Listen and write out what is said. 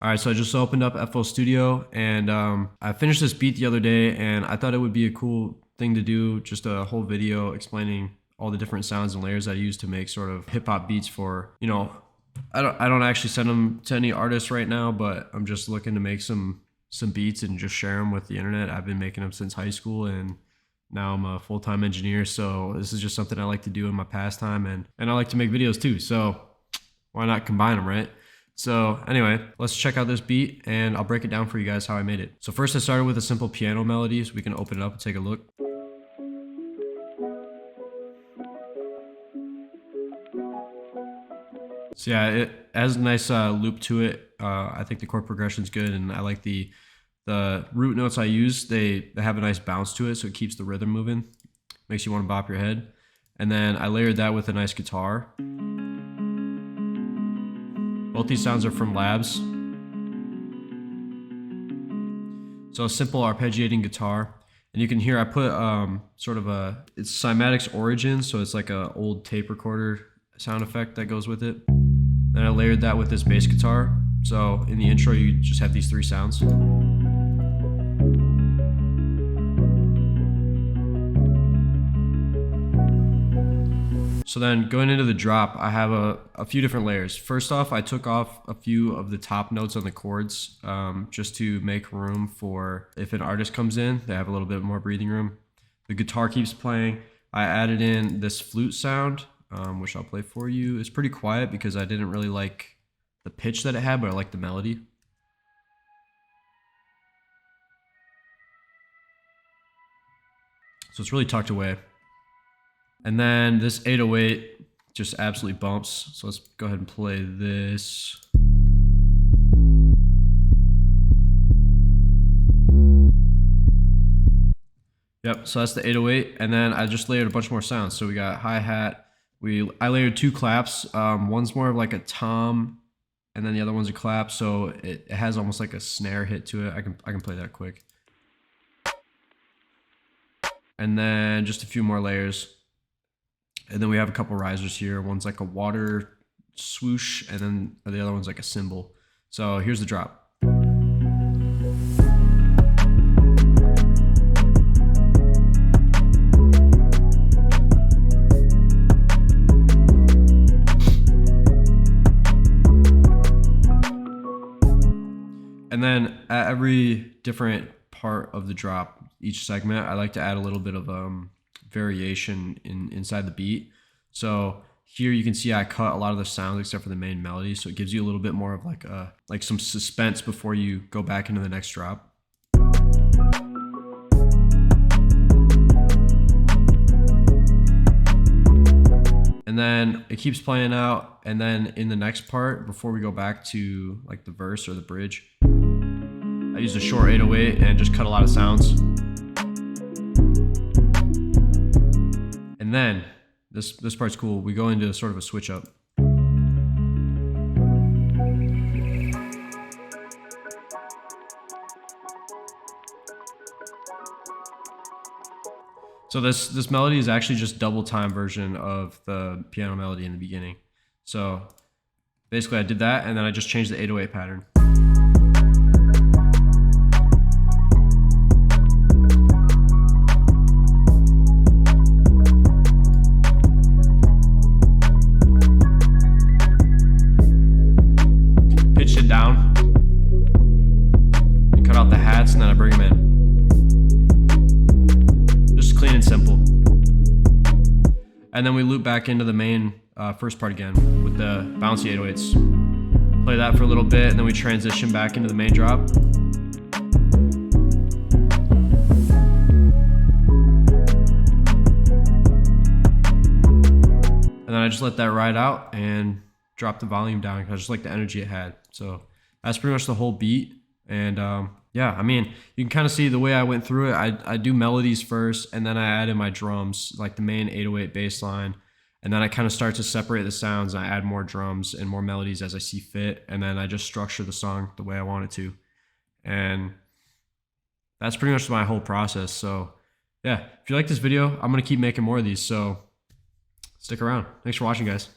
All right, so I just opened up FL Studio and I finished this beat the other day and I thought it would be a cool thing to do, just a whole video explaining all the different sounds and layers I use to make sort of hip hop beats for, you know, I don't actually send them to any artists right now, but I'm just looking to make some beats and just share them with the internet. I've been making them since high school and now I'm a full-time engineer, so this is just something I like to do in my pastime and I like to make videos too, so why not combine them, right? So anyway, let's check out this beat and I'll break it down for you guys how I made it. So first I started with a simple piano melody, so we can open it up and take a look. So yeah, it has a nice loop to it. I think the chord progression is good, and I like the root notes I use. They have a nice bounce to it, so it keeps the rhythm moving. Makes you want to bop your head. And then I layered that with a nice guitar. Both these sounds are from Labs. So a simple arpeggiating guitar. And you can hear I put sort of it's Cymatics Origin, so it's like a old tape recorder sound effect that goes with it. Then I layered that with this bass guitar. So in the intro, you just have these three sounds. So then going into the drop, I have a few different layers. First off, I took off a few of the top notes on the chords just to make room for if an artist comes in, they have a little bit more breathing room. The guitar keeps playing. I added in this flute sound, which I'll play for you. It's pretty quiet because I didn't really like the pitch that it had, but I like the melody. So it's really tucked away. And then this 808 just absolutely bumps. So let's go ahead and play this. Yep, so that's the 808. And then I just layered a bunch more sounds. So we got hi-hat. I layered two claps. One's more of like a tom, and then the other one's a clap. So it has almost like a snare hit to it. I can play that quick. And then just a few more layers. And then we have a couple risers here. One's like a water swoosh, and then the other one's like a cymbal. So here's the drop. And then at every different part of the drop, each segment, I like to add a little bit of variation inside the beat. So here you can see I cut a lot of the sounds except for the main melody, so it gives you a little bit more of like some suspense before you go back into the next drop. And then it keeps playing out, and then in the next part, before we go back to like the verse or the bridge, I used a short 808 and just cut a lot of sounds. And then, this part's cool, we go into sort of a switch up. So this melody is actually just double time version of the piano melody in the beginning. So basically I did that, and then I just changed the 808 pattern. Down and cut out the hats, and then I bring them in. Just clean and simple. And then we loop back into the main first part again with the bouncy 808s. Play that for a little bit, and then we transition back into the main drop. And then I just let that ride out and drop the volume down because I just like the energy it had. So that's pretty much the whole beat. And yeah, I mean, you can kind of see the way I went through it. I do melodies first, and then I add in my drums, like the main 808 bass line. And then I kind of start to separate the sounds, and I add more drums and more melodies as I see fit. And then I just structure the song the way I want it to. And that's pretty much my whole process. So yeah, if you like this video, I'm going to keep making more of these. So stick around. Thanks for watching, guys.